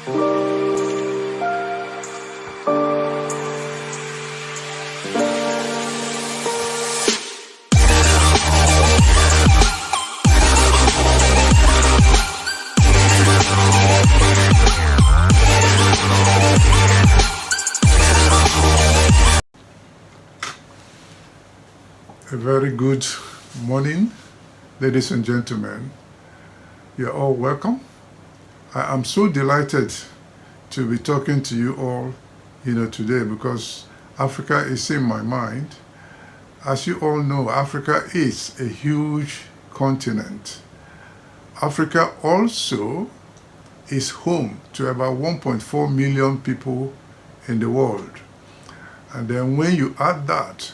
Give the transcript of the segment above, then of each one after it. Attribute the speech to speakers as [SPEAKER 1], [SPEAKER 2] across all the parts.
[SPEAKER 1] A very good morning, ladies and gentlemen. You're all welcome. I am so delighted to be talking to you all, today, because Africa is in my mind. As you all know, Africa is a huge continent. Africa also is home to about 1.4 million people in the world. And then when you add that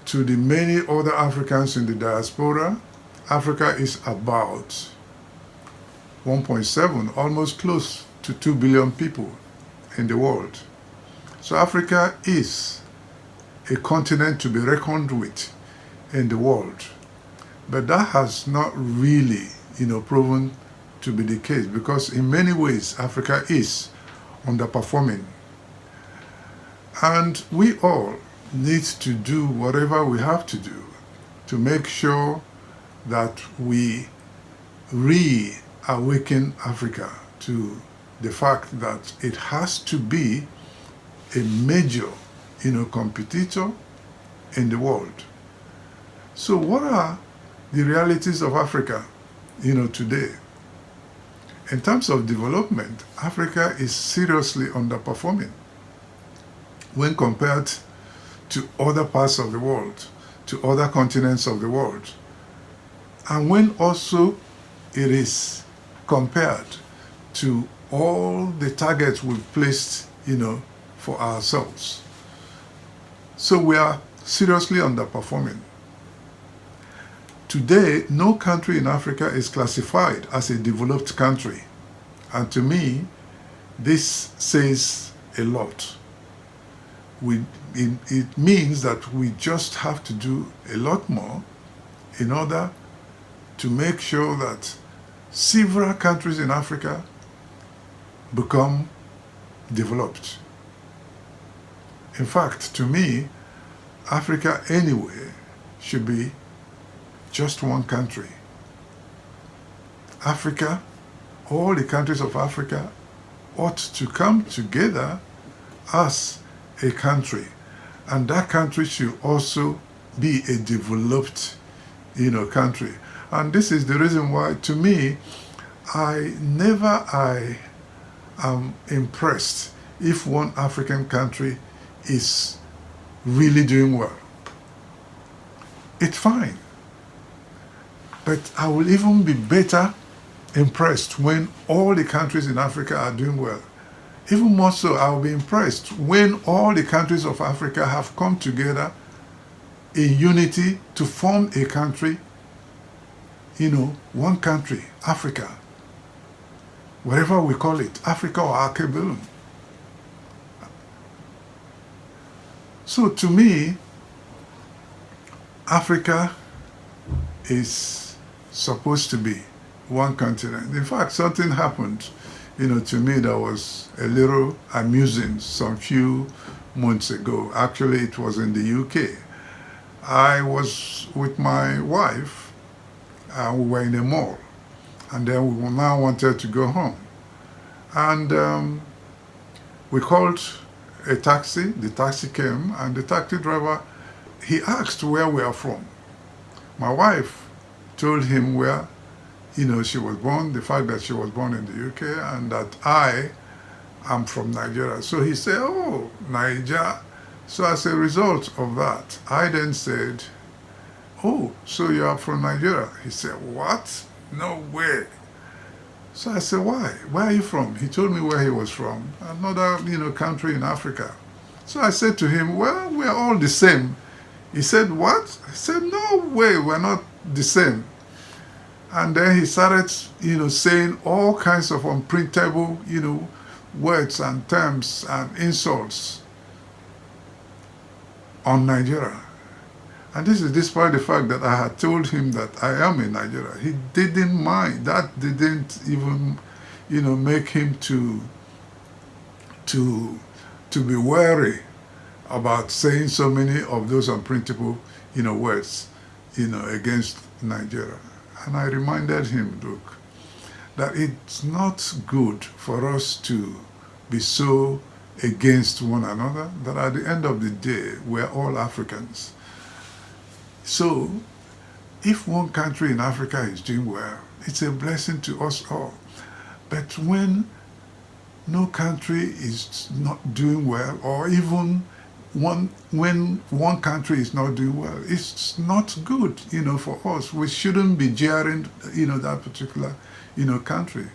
[SPEAKER 1] to the many other Africans in the diaspora, Africa is about 1.7, almost close to 2 billion people in the world. So Africa is a continent to be reckoned with in the world. But that has not really, proven to be the case, because in many ways Africa is underperforming. And we all need to do whatever we have to do to make sure that we reawaken Africa to the fact that it has to be a major, competitor in the world. So what are the realities of Africa, today? In terms of development, Africa is seriously underperforming when compared to other parts of the world, to other continents of the world. And when also it is compared to all the targets we've placed, for ourselves. So we are seriously underperforming. Today, no country in Africa is classified as a developed country. And to me, this says a lot. It means that we just have to do a lot more in order to make sure that several countries in Africa become developed. In fact, to me, Africa anyway should be just one country. Africa, all the countries of Africa ought to come together as a country, and that country should also be a developed, country. And this is the reason why, to me, I am impressed if one African country is really doing well. It's fine. But I will even be better impressed when all the countries in Africa are doing well. Even more so, I will be impressed when all the countries of Africa have come together in unity to form a country, one country, Africa. Whatever we call it, Africa or Akebelum. So to me, Africa is supposed to be one continent. In fact, something happened, to me that was a little amusing some few months ago. Actually, it was in the UK. I was with my wife, we were in a mall, and then we now wanted to go home. And we called a taxi. The taxi came, and the taxi driver, he asked where we are from. My wife told him where she was born, the fact that she was born in the UK, and that I am from Nigeria. So he said, oh, Nigeria. So as a result of that, I then said, oh, so you are from Nigeria? He said, what? No way. So I said, why? Where are you from? He told me where he was from, another, country in Africa. So I said to him, well, we're all the same. He said, what? I said, no way, we're not the same. And then he started, saying all kinds of unprintable, words and terms and insults on Nigeria. And this is despite the fact that I had told him that I am in Nigeria. He didn't mind. That didn't even, make him to to be wary about saying so many of those unprintable, words, against Nigeria. And I reminded him, look, that it's not good for us to be so against one another, that at the end of the day, we're all Africans. So, if one country in Africa is doing well, it's a blessing to us all. But when no country is not doing well, or even when one country is not doing well, it's not good, for us. We shouldn't be jeering, that particular, country.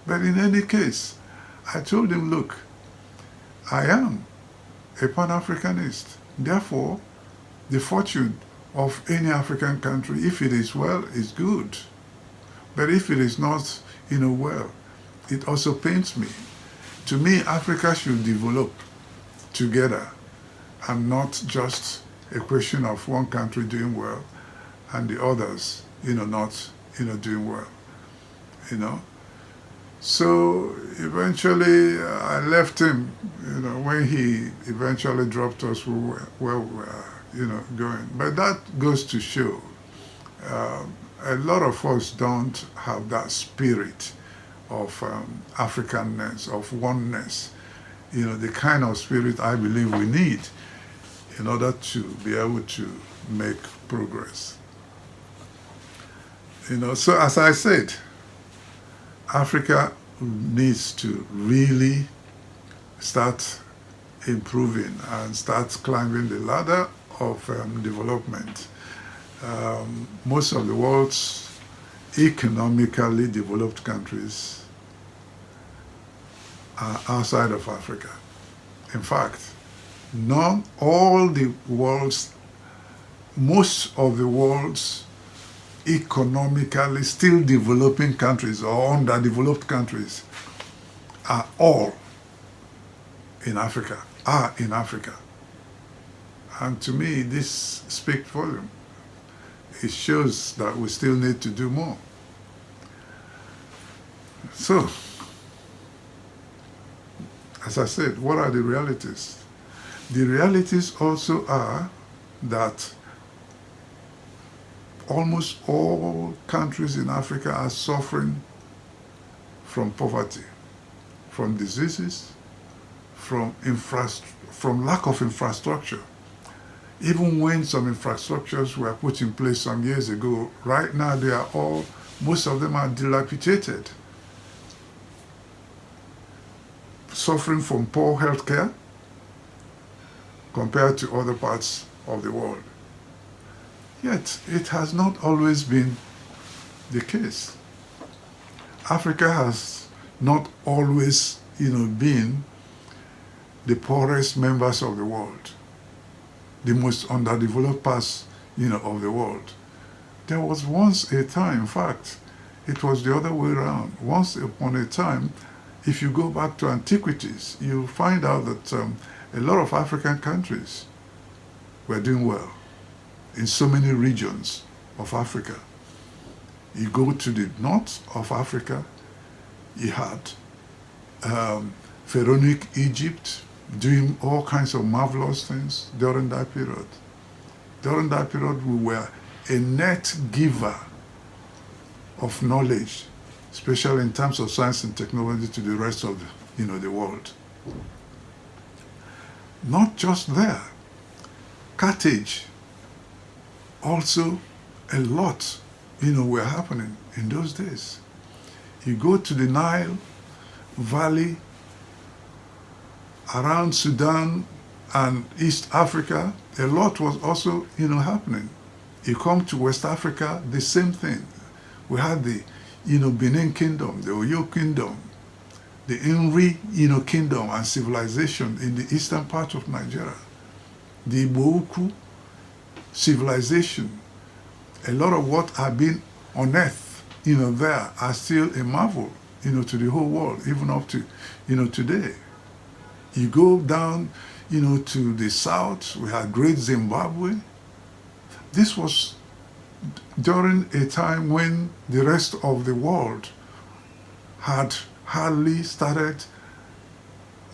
[SPEAKER 1] But in any case, I told him, look, I am a Pan-Africanist. Therefore, the fortune of any African country, if it is well, is good. But if it is not, well, it also pains me. To me, Africa should develop together and not just a question of one country doing well and the others, not, doing well, So eventually I left him, when he eventually dropped us where we were, going. But that goes to show a lot of us don't have that spirit of Africanness, of oneness, the kind of spirit I believe we need in order to be able to make progress. So as I said, Africa needs to really start improving and start climbing the ladder of development. Most of the world's economically developed countries are outside of Africa. In fact, most of the world's economically still developing countries or underdeveloped countries are all in Africa, And to me, this speaks volume. It shows that we still need to do more. So, as I said, what are the realities? The realities also are that almost all countries in Africa are suffering from poverty, from diseases, from lack of infrastructure. Even when some infrastructures were put in place some years ago, right now most of them are dilapidated. Suffering from poor health care compared to other parts of the world. Yet, it has not always been the case. Africa has not always, been the poorest members of the world, the most underdeveloped parts, of the world. There was once a time, in fact, it was the other way around. Once upon a time, if you go back to antiquities, you'll find out that a lot of African countries were doing well in so many regions of Africa. You go to the north of Africa, you had Pharaonic Egypt doing all kinds of marvelous things during that period. During that period, we were a net giver of knowledge, especially in terms of science and technology, to the rest of the world. Not just there. Carthage, also a lot, were happening in those days. You go to the Nile Valley, around Sudan and East Africa, a lot was also, happening. You come to West Africa, the same thing. We had the, Benin Kingdom, the Oyo Kingdom, the Inri, kingdom and civilization in the eastern part of Nigeria, the Igbo civilization. A lot of what have been unearthed, there are still a marvel, to the whole world, even up to, today. You go down, to the south, we had great Zimbabwe. This was during a time when the rest of the world had hardly started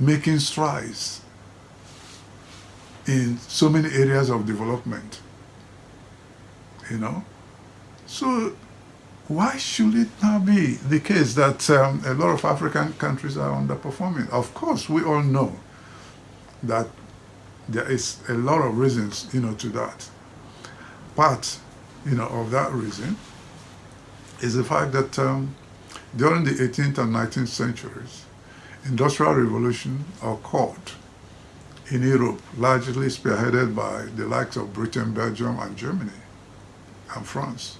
[SPEAKER 1] making strides in so many areas of development, you know. So why should it now be the case that a lot of African countries are underperforming? Of course, we all know that there is a lot of reasons, to that. Part, of that reason is the fact that during the 18th and 19th centuries, industrial revolution occurred in Europe, largely spearheaded by the likes of Britain, Belgium, and Germany, and France.